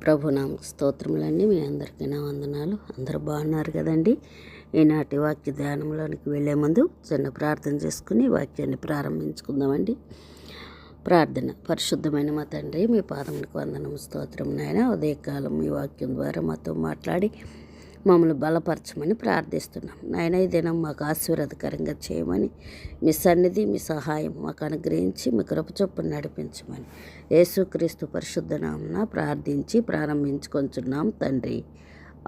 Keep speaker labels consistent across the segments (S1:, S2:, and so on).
S1: ప్రభునామ స్తోత్రములండి. మీ అందరికీ నా వందనాలు. అందరూ బాగున్నారు కదండి. ఈనాటి వాక్య ధ్యానంలోనికి వెళ్ళే ముందు చిన్న ప్రార్థన చేసుకుని వాక్యాన్ని ప్రారంభించుకుందామండి. ప్రార్థన. పరిశుద్ధమైన మా తండ్రి, మీ పాదములకు వందనము స్తోత్రం నాయన. ఉదయకాలం మీ వాక్యం ద్వారా మాతో మాట్లాడి మమ్మల్ని బలపరచమని ప్రార్థిస్తున్నాం నాయన. ఈ దినం మాకు ఆశీర్వాదకరంగా చేయమని, మీ సన్నిధి, మీ సహాయం మాకు అనుగ్రహించి మీ కృప చొప్పున నడిపించమని యేసుక్రీస్తు పరిశుద్ధ నామమున ప్రార్థించి ప్రారంభించుకొంచున్నాం తండ్రి.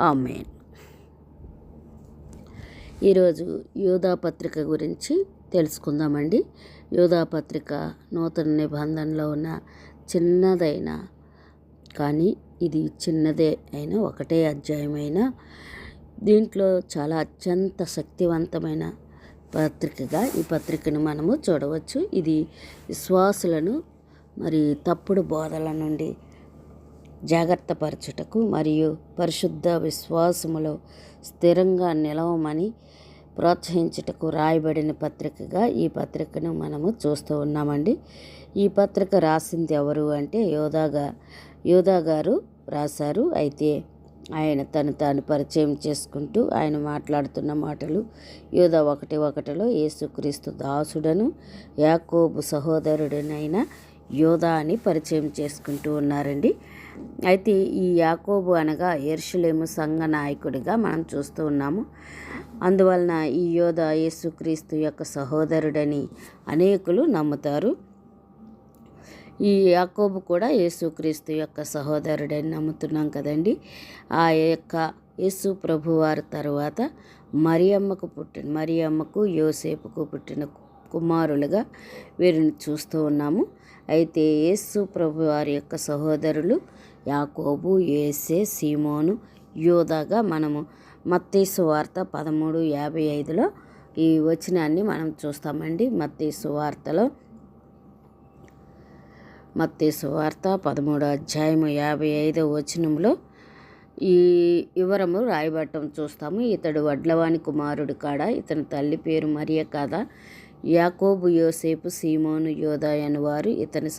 S1: ఆమేన్. ఈరోజు యూదా పత్రిక గురించి తెలుసుకుందామండి. యూదా పత్రిక నూతన నిబంధనలో ఉన్న చిన్నదైన, కానీ ఇది చిన్నదే అయినా ఒకటే అధ్యాయమైన దీంట్లో చాలా అత్యంత శక్తివంతమైన పత్రికగా ఈ పత్రికను మనము చూడవచ్చు. ఇది విశ్వాసులను మరి తప్పుడు బోధల నుండి జాగ్రత్త పరచుటకు మరియు పరిశుద్ధ విశ్వాసములో స్థిరంగా నిలవమని ప్రోత్సహించుటకు రాయబడిన పత్రికగా ఈ పత్రికను మనము చూస్తూ ఉన్నామండి. ఈ పత్రిక రాసింది ఎవరు అంటే యోధా గారు రాశారు. అయితే ఆయన తాను పరిచయం చేసుకుంటూ ఆయన మాట్లాడుతున్న మాటలు యోధా 1:1 యేసుక్రీస్తు దాసుడను యాకోబు సహోదరుడనైన యోధా అని పరిచయం చేసుకుంటూ ఉన్నారండి. అయితే ఈ యాకోబు అనగా యెరూషలేము సంఘ నాయకుడిగా మనం చూస్తూ ఉన్నాము. అందువలన ఈ యోధా యేసుక్రీస్తు యొక్క సహోదరుడని అనేకులు నమ్ముతారు. ఈ యాకోబు కూడా యేసుక్రీస్తు యొక్క సహోదరుడని నమ్ముతున్నాం కదండి. ఆ యొక్క యేసు ప్రభువారి తర్వాత మరియమ్మకు యోసేపుకు పుట్టిన కుమారులుగా వీరిని చూస్తూ ఉన్నాము. అయితే యేసు ప్రభువారి యొక్క సహోదరులు యాకోబు, యోసే, సీమోను, యోధాగా మనము మత్తయి సువార్త 13:55 ఈ వచనాన్ని మనం చూస్తామండి. మత్తయి సువార్త 13:55 ఈ వివరము రాయబడటం చూస్తాము. ఇతడు వడ్లవాని కుమారుడు కాడా? ఇతని తల్లి పేరు మరియ కాదా? యాకోబు, యోసేపు, సీమోను, యోధా అని వారు ఇతని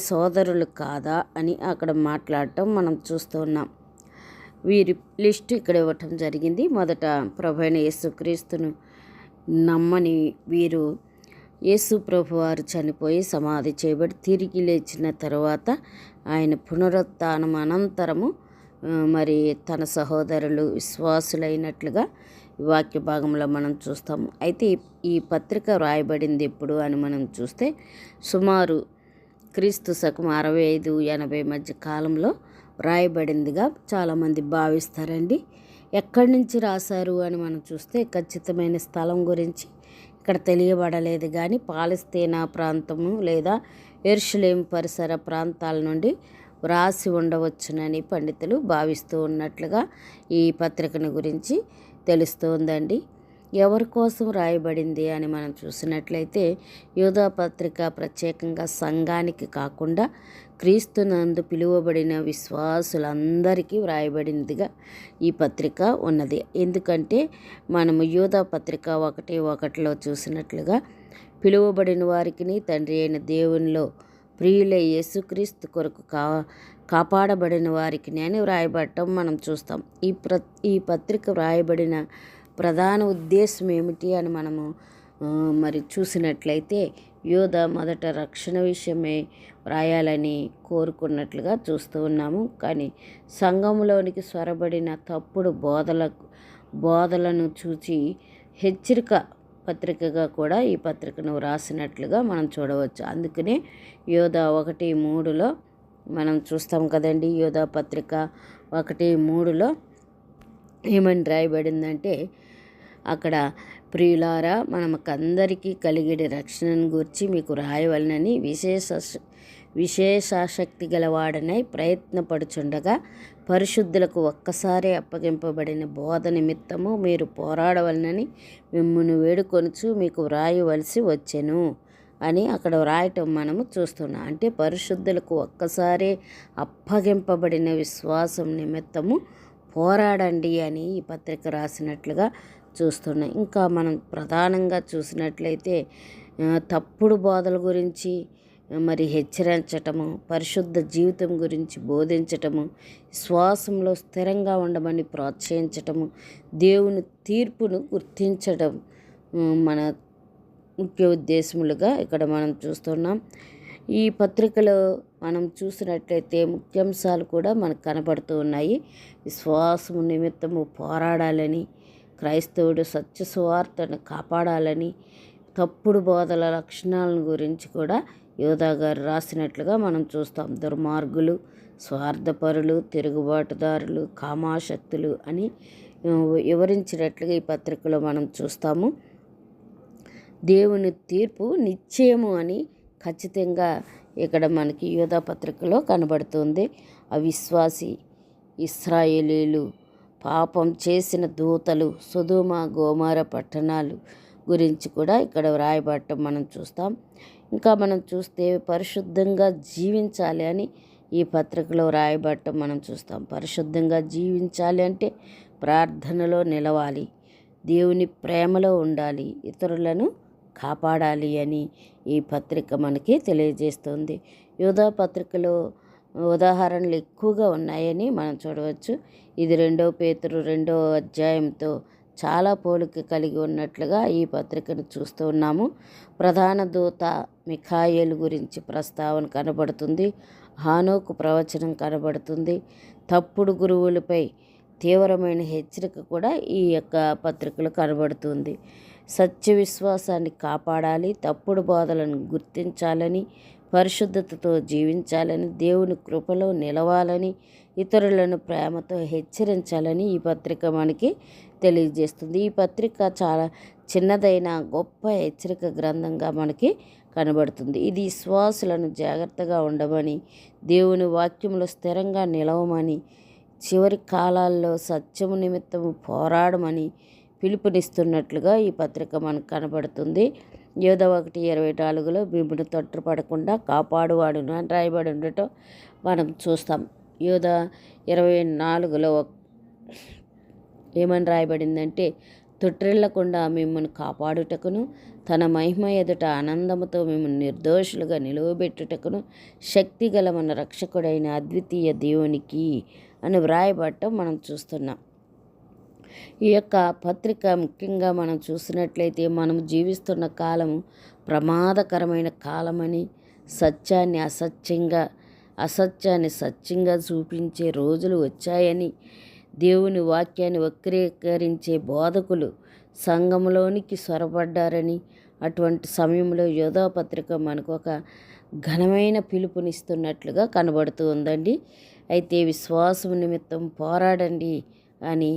S1: సోదరులు కాదా అని అక్కడ మాట్లాడటం మనం చూస్తూ ఉన్నాం. వీరి లిస్టు ఇక్కడ ఇవ్వటం జరిగింది. మొదట ప్రభువైన యేసుక్రీస్తును నమ్మని వీరు యేసు ప్రభువారు చనిపోయి సమాధి చేయబడి తిరిగి లేచిన తర్వాత ఆయన పునరుత్థానం అనంతరము మరి తన సహోదరులు విశ్వాసులైనట్లుగా వాక్య భాగంలో మనం చూస్తాము. అయితే ఈ పత్రిక రాయబడింది ఎప్పుడు అని మనం చూస్తే సుమారు క్రీస్తు శకం 65-80 మధ్య కాలంలో రాయబడిందిగా చాలామంది భావిస్తారండి. ఎక్కడి నుంచి రాశారు అని మనం చూస్తే ఖచ్చితమైన స్థలం గురించి ఇక్కడ తెలియబడలేదు, కానీ పాలస్తీనా ప్రాంతము లేదా యెరూషలేము పరిసర ప్రాంతాల నుండి వ్రాసి ఉండవచ్చునని పండితులు భావిస్తూ ఉన్నట్లుగా ఈ పత్రికను గురించి తెలుస్తోందండి. ఎవరి కోసం రాయబడింది అని మనం చూసినట్లయితే యూదా పత్రిక ప్రత్యేకంగా సంఘానికి కాకుండా క్రీస్తునందు పిలువబడిన విశ్వాసులందరికీ వ్రాయబడిందిగా ఈ పత్రిక ఉన్నది. ఎందుకంటే మనము యూదా పత్రిక 1:1 చూసినట్లుగా పిలువబడిన వారికి తండ్రి అయిన దేవునిలో ప్రియులై యేసుక్రీస్తు కొరకు కాపాడబడిన వారికి అని వ్రాయబడటం మనం చూస్తాం. ఈ పత్రిక వ్రాయబడిన ప్రధాన ఉద్దేశం ఏమిటి అని మనము మరి చూసినట్లయితే యోధా మొదట రక్షణ విషయమే వ్రాయాలని కోరుకున్నట్లుగా చూస్తూ ఉన్నాము. కానీ సంఘంలోనికి స్వరబడిన తప్పుడు బోధలను చూచి హెచ్చరిక పత్రికగా కూడా ఈ పత్రికను వ్రాసినట్లుగా మనం చూడవచ్చు. అందుకనే యోధా 1:3 మనం చూస్తాం కదండి. యోధా పత్రిక 1:3 ఏమని రాయబడిందంటే అక్కడ ప్రియులారా, మనకందరికీ కలిగేటి రక్షణను గూర్చి మీకు రాయవలనని విశేషాసక్తి గలవాడనై ప్రయత్నపడుచుండగా పరిశుద్ధులకు ఒక్కసారి అప్పగింపబడిన బోధ నిమిత్తము మీరు పోరాడవలనని మిమ్మును వేడుకొనుచు మీకు వ్రాయవలసి వచ్చెను అని అక్కడ వ్రాయటం మనము చూస్తున్నాం. అంటే పరిశుద్ధులకు ఒక్కసారి అప్పగింపబడిన విశ్వాసం నిమిత్తము పోరాడండి అని ఈ పత్రిక రాసినట్లుగా చూస్తున్నాం. ఇంకా మనం ప్రధానంగా చూసినట్లయితే తప్పుడు బోధల గురించి మరి హెచ్చరించటము, పరిశుద్ధ జీవితం గురించి బోధించటము, విశ్వాసంలో స్థిరంగా ఉండమని ప్రోత్సహించటము, దేవుని తీర్పును గుర్తించడం మన ముఖ్య ఉద్దేశములుగా ఇక్కడ మనం చూస్తున్నాం. ఈ పత్రికలో మనం చూసినట్లయితే ముఖ్యాంశాలు కూడా మనకు కనబడుతూ ఉన్నాయి. విశ్వాసము నిమిత్తము పోరాడాలని, క్రైస్తవుడు సత్య సువార్తను కాపాడాలని, తప్పుడు బోధల లక్షణాలను గురించి కూడా యోధా గారు రాసినట్లుగా మనం చూస్తాం. దుర్మార్గులు, స్వార్థపరులు, తిరుగుబాటుదారులు, కామాశక్తులు అని వివరించినట్లుగా ఈ పత్రికలో మనం చూస్తాము. దేవుని తీర్పు నిశ్చయము అని ఖచ్చితంగా ఇక్కడ మనకి యోధా పత్రికలో కనబడుతుంది. అవిశ్వాసి ఇశ్రాయేలీలు, పాపం చేసిన దూతలు, సొదొమ గొమొర్రా పట్టణాలు గురించి కూడా ఇక్కడ వ్రాయబడటం మనం చూస్తాం. ఇంకా మనం చూస్తే పరిశుద్ధంగా జీవించాలి అని ఈ పత్రికలో వ్రాయబడటం మనం చూస్తాం. పరిశుద్ధంగా జీవించాలి అంటే ప్రార్థనలో నిలవాలి, దేవుని ప్రేమలో ఉండాలి, ఇతరులను కాపాడాలి అని ఈ పత్రిక మనకి తెలియజేస్తుంది. యోధా పత్రికలో ఉదాహరణలు ఎక్కువగా ఉన్నాయని మనం చూడవచ్చు. ఇది 2 పేతురు 2వ అధ్యాయంతో చాలా పోలిక కలిగి ఉన్నట్లుగా ఈ పత్రికను చూస్తూ ఉన్నాము. ప్రధాన దూత మిఖాయేలు గురించి ప్రస్తావన కనబడుతుంది. హానోకు ప్రవచనం కనబడుతుంది. తప్పుడు గురువులపై తీవ్రమైన హెచ్చరిక కూడా ఈ యొక్క పత్రికలో కనబడుతుంది. సత్య విశ్వాసాన్ని కాపాడాలి, తప్పుడు బోధలను గుర్తించాలని, పరిశుద్ధతతో జీవించాలని, దేవుని కృపలో నిలవాలని, ఇతరులను ప్రేమతో హెచ్చరించాలని ఈ పత్రిక మనకి తెలియజేస్తుంది. ఈ పత్రిక చాలా చిన్నదైన గొప్ప హెచ్చరిక గ్రంథంగా మనకి కనబడుతుంది. ఇది విశ్వాసులను జాగ్రత్తగా ఉండమని, దేవుని వాక్యంలో స్థిరంగా నిలవమని, చివరి కాలాల్లో సత్యము నిమిత్తము పోరాడమని పిలుపునిస్తున్నట్లుగా ఈ పత్రిక మనకు కనబడుతుంది. యోధా 1:24 మిమ్మును తొట్రుపడకుండా కాపాడువాడును అని రాయబడి ఉండటం మనం చూస్తాం. యోధా 24లో ఏమని రాయబడిందంటే, తొట్టిల్లకుండా మిమ్మల్ని కాపాడుటకును, తన మహిమ ఎదుట ఆనందముతో మిమ్మల్ని నిర్దోషులుగా నిలువబెట్టుటకును శక్తిగల మన రక్షకుడైన అద్వితీయ దేవునికి అని వ్రాయబడటం మనం చూస్తున్నాం. ఈ యొక్క పత్రిక ముఖ్యంగా మనం చూసినట్లయితే మనం జీవిస్తున్న కాలము ప్రమాదకరమైన కాలమని, అసత్యాన్ని సత్యంగా చూపించే రోజులు వచ్చాయని, దేవుని వాక్యాన్ని వక్రీకరించే బోధకులు సంఘంలోనికి సొరబడ్డారని, అటువంటి సమయంలో యోధా పత్రిక మనకు ఒక ఘనమైన పిలుపునిస్తున్నట్లుగా కనబడుతూ ఉందండి. అయితే విశ్వాసం నిమిత్తం పోరాడండి అని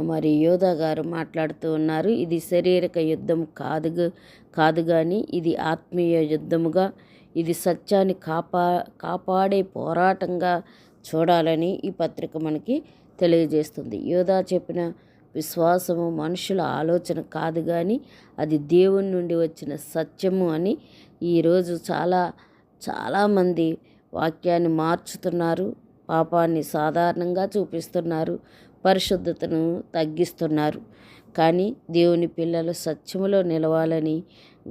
S1: మరి యోధా గారు మాట్లాడుతూ ఉన్నారు. ఇది శారీరక యుద్ధం కాదు కానీ ఇది ఆత్మీయ యుద్ధముగా, ఇది సత్యాన్ని కాపాడే పోరాటంగా చూడాలని ఈ పత్రిక మనకి తెలియజేస్తుంది. యోధా చెప్పిన విశ్వాసము మనుషుల ఆలోచన కాదు కానీ అది దేవుని నుండి వచ్చిన సత్యము అని ఈరోజు చాలామంది వాక్యాన్ని మార్చుతున్నారు, పాపాన్ని సాధారణంగా చూపిస్తున్నారు, పరిశుద్ధతను తగ్గిస్తున్నారు. కానీ దేవుని పిల్లలు సత్యములో నిలవాలని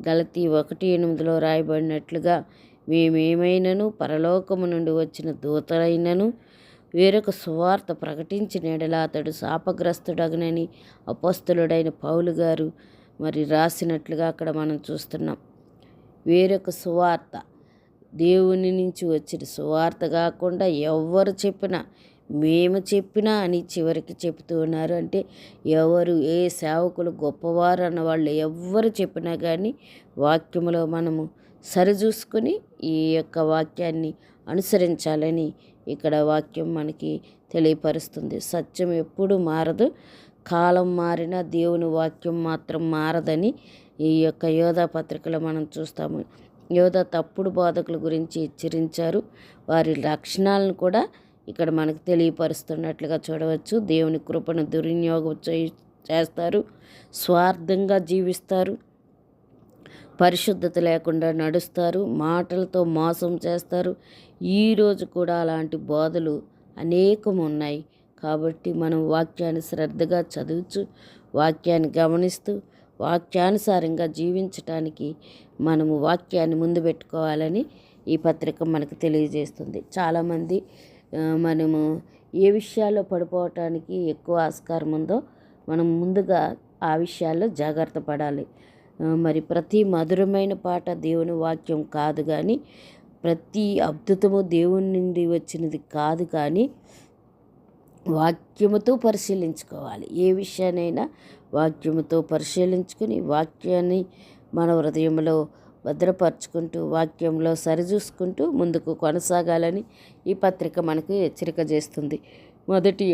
S1: గలతీ 1:8 రాయబడినట్లుగా, మేమేమైనను పరలోకము నుండి వచ్చిన దూతలైనను వేరొక సువార్త ప్రకటించిన ఎడల అతడు శాపగ్రస్తుడగనని అపోస్తలుడైన పౌలు గారు మరి రాసినట్లుగా అక్కడ మనం చూస్తున్నాం. వేరొక సువార్త, దేవుని నుంచి వచ్చిన సువార్త కాకుండా ఎవరు చెప్పినా, మేము చెప్పినా అని చివరికి చెప్తూ ఉన్నారు. అంటే ఏ సేవకులు గొప్పవారు అన్న వాళ్ళు ఎవ్వరు చెప్పినా కానీ వాక్యములో మనము సరిచూసుకొని ఈ యొక్క వాక్యాన్ని అనుసరించాలని ఇక్కడ వాక్యం మనకి తెలియపరుస్తుంది. సత్యం ఎప్పుడు మారదు, కాలం మారినా దేవుని వాక్యం మాత్రం మారదని ఈ యొక్క యోధా పత్రికలో మనం చూస్తాము. యోధా తప్పుడు బోధకుల గురించి హెచ్చరించారు. వారి లక్షణాలను కూడా ఇక్కడ మనకు తెలియపరుస్తున్నట్లుగా చూడవచ్చు. దేవుని కృపను దుర్వినియోగం చేస్తారు, స్వార్థంగా జీవిస్తారు, పరిశుద్ధత లేకుండా నడుస్తారు, మాటలతో మోసం చేస్తారు. ఈరోజు కూడా అలాంటి బోధలు అనేకం ఉన్నాయి. కాబట్టి మనం వాక్యాన్ని శ్రద్ధగా చదువుచు, వాక్యాన్ని గమనిస్తూ, వాక్యానుసారంగా జీవించటానికి మనము వాక్యాన్ని ముందు పెట్టుకోవాలని ఈ పత్రిక మనకు తెలియజేస్తుంది. చాలామంది మనము ఏ విషయాల్లో పడిపోవటానికి ఎక్కువ ఆస్కారం ఉందో మనం ముందుగా ఆ విషయాల్లో జాగ్రత్త పడాలి. మరి ప్రతి మధురమైన పాట దేవుని వాక్యం కాదు, కానీ ప్రతి అద్భుతము దేవుని నుండి వచ్చినది కాదు, కానీ వాక్యముతో పరిశీలించుకోవాలి. ఏ విషయానైనా వాక్యముతో పరిశీలించుకుని వాక్యాన్ని మన హృదయంలో భద్రపరుచుకుంటూ వాక్యంలో సరిచూసుకుంటూ ముందుకు కొనసాగాలని ఈ పత్రిక మనకు హెచ్చరిక చేస్తుంది. మొదటి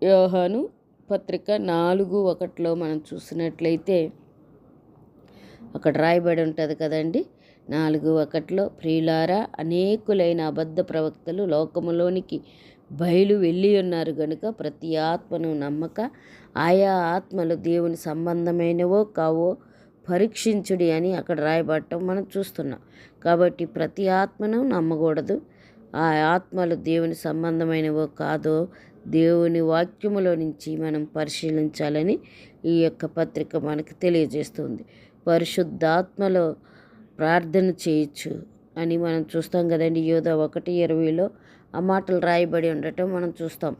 S1: యోహాను పత్రిక 4:1 మనం చూసినట్లయితే అక్కడ రాయబడి ఉంటుంది కదండి. 4:1 ప్రియులారా, అనేకులైన అబద్ధ ప్రవక్తలు లోకములోనికి బయలు వెళ్ళి ఉన్నారు గనుక ప్రతి ఆత్మను నమ్మక ఆయా ఆత్మలు దేవుని సంబంధమైనవో కావో పరీక్షించుడి అని అక్కడ రాయబడటం మనం చూస్తున్నాం. కాబట్టి ప్రతి ఆత్మను నమ్మకూడదు. ఆ ఆత్మలు దేవుని సంబంధమైనవో కాదో దేవుని వాక్యములో నుంచి మనం పరిశీలించాలని ఈ యొక్క పత్రిక మనకు తెలియజేస్తుంది. పరిశుద్ధాత్మలో ప్రార్థన చేయొచ్చు అని మనం చూస్తాం కదండి. యోధ 1:20 ఆ మాటలు రాయబడి ఉండటం మనం చూస్తాం.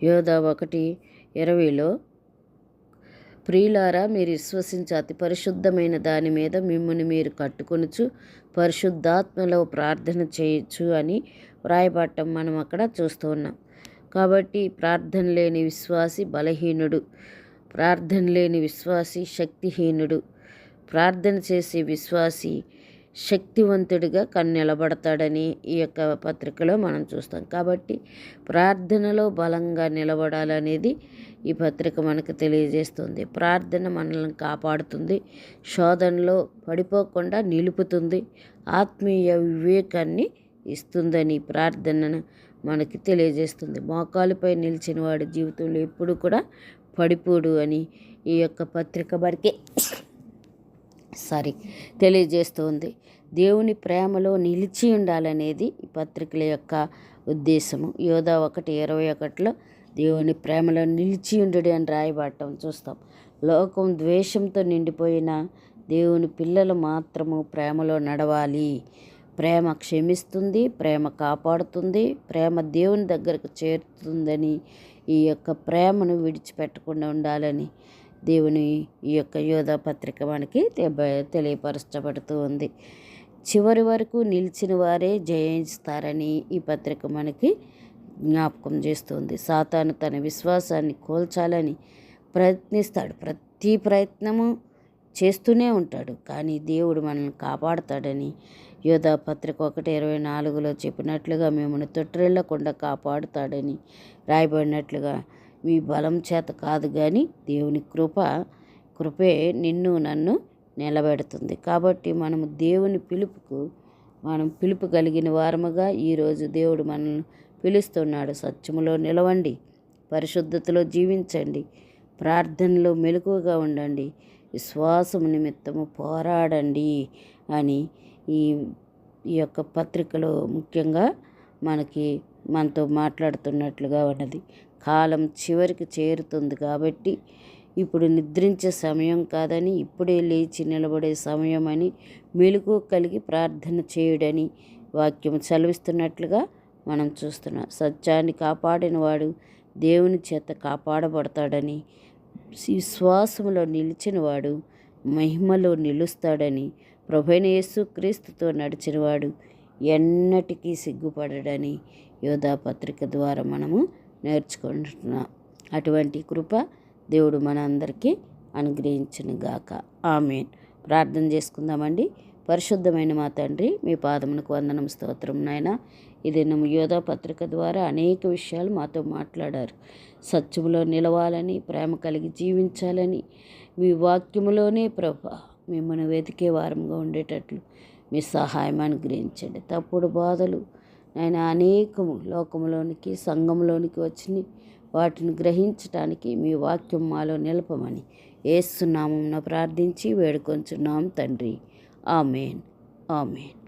S1: యోధ 1:20 ప్రియులారా, మీరు విశ్వసించి అతి పరిశుద్ధమైన దాని మీద మిమ్మల్ని మీరు కట్టుకొనుచు పరిశుద్ధాత్మలో ప్రార్థన చేయొచ్చు అని వ్రాయబడటం మనం అక్కడ చూస్తూ ఉన్నాం. కాబట్టి ప్రార్థన లేని విశ్వాసి బలహీనుడు, ప్రార్థన లేని విశ్వాసి శక్తిహీనుడు. ప్రార్థన చేసే విశ్వాసి శక్తివంతుడిగా నిలబడతాడని ఈ యొక్క పత్రికలో మనం చూస్తాం. కాబట్టి ప్రార్థనలో బలంగా నిలబడాలనేది ఈ పత్రిక మనకు తెలియజేస్తుంది. ప్రార్థన మనల్ని కాపాడుతుంది, శోధనలో పడిపోకుండా నిలుపుతుంది, ఆత్మీయ వివేకాన్ని ఇస్తుందని ప్రార్థనను మనకి తెలియజేస్తుంది. మోకాలుపై నిలిచిన వాడి జీవితంలో ఎప్పుడు కూడా పడిపోడు అని ఈ యొక్క పత్రిక మనకి తెలియజేస్తుంది. దేవుని ప్రేమలో నిలిచి ఉండాలనేది ఈ పత్రికల యొక్క ఉద్దేశము. యోధ 1:21 దేవుని ప్రేమలో నిలిచి ఉండుడి అని రాయబడటం చూస్తాం. లోకం ద్వేషంతో నిండిపోయిన దేవుని పిల్లలు మాత్రము ప్రేమలో నడవాలి. ప్రేమ క్షమిస్తుంది, ప్రేమ కాపాడుతుంది, ప్రేమ దేవుని దగ్గరకు చేరుతుందని ఈ యొక్క ప్రేమను విడిచిపెట్టకుండా ఉండాలని దేవుని ఈ యొక్క యోధ పత్రిక మనకి తెలియపరచబడుతూ ఉంది. చివరి వరకు నిలిచిన వారే జయిస్తారని ఈ పత్రిక మనకి జ్ఞాపకం చేస్తుంది. సాతాను తన విశ్వాసాన్ని కోల్చాలని ప్రయత్నిస్తాడు, ప్రతి ప్రయత్నము చేస్తూనే ఉంటాడు, కానీ దేవుడు మనల్ని కాపాడుతాడని యోధ పత్రిక 1:24 చెప్పినట్లుగా మిమ్మల్ని తొట్టిల్లకుండా కాపాడుతాడని రాయబడినట్లుగా మీ బలం చేత కాదు, కానీ దేవుని కృపే నిన్ను నన్ను నిలబెడుతుంది. కాబట్టి మనము దేవుని పిలుపు కలిగిన వారముగా ఈరోజు దేవుడు మనల్ని పిలుస్తున్నాడు. సత్యములో నిలవండి, పరిశుద్ధతలో జీవించండి, ప్రార్థనలో మెలకువగా ఉండండి, విశ్వాసము నిమిత్తము పోరాడండి అని ఈ యొక్క పత్రికలో ముఖ్యంగా మనతో మాట్లాడుతున్నట్లుగా ఉన్నది. కాలం చివరికి చేరుతుంది కాబట్టి ఇప్పుడు నిద్రించే సమయం కాదని, ఇప్పుడే లేచి నిలబడే సమయం అని మెలకువ కలిగి ప్రార్థన చేయుడని వాక్యం సెలవిస్తున్నట్లుగా మనం చూస్తున్నాం. సత్యాన్ని కాపాడిన వాడు దేవుని చేత కాపాడబడతాడని, విశ్వాసములో నిలిచినవాడు మహిమలో నిలుస్తాడని, ప్రభువైన యేసుక్రీస్తుతో నడిచినవాడు ఎన్నటికీ సిగ్గుపడడని యోధ పత్రిక ద్వారా మనము నేర్చుకుంటున్నాం. అటువంటి కృప దేవుడు మన అందరికీ అనుగ్రహించునుగాక. ఆమేన్. ప్రార్థన చేసుకుందామండి. పరిశుద్ధమైన మా తండ్రి, మీ పాదమునకు వందనం, స్తోత్రం నాయనా. ఇది యోధ పత్రిక ద్వారా అనేక విషయాలు మాతో మాట్లాడారు. సత్యములో నిలవాలని, ప్రేమ కలిగి జీవించాలని, మీ వాక్యములోనే ప్రభా మిమ్మల్ని వెతికే వారంగా ఉండేటట్లు మీ సహాయం అనుగ్రహించండి. తప్పుడు బాధలు నాయన అనేకము లోకంలోనికి, సంఘంలోనికి వచ్చినాయి. వాటిని గ్రహించటానికి మీ వాక్యం మాలో నిలపమని యేసు నామమున ప్రార్థించి వేడుకొంచున్నాం తండ్రి. ఆమేన్. ఆమేన్.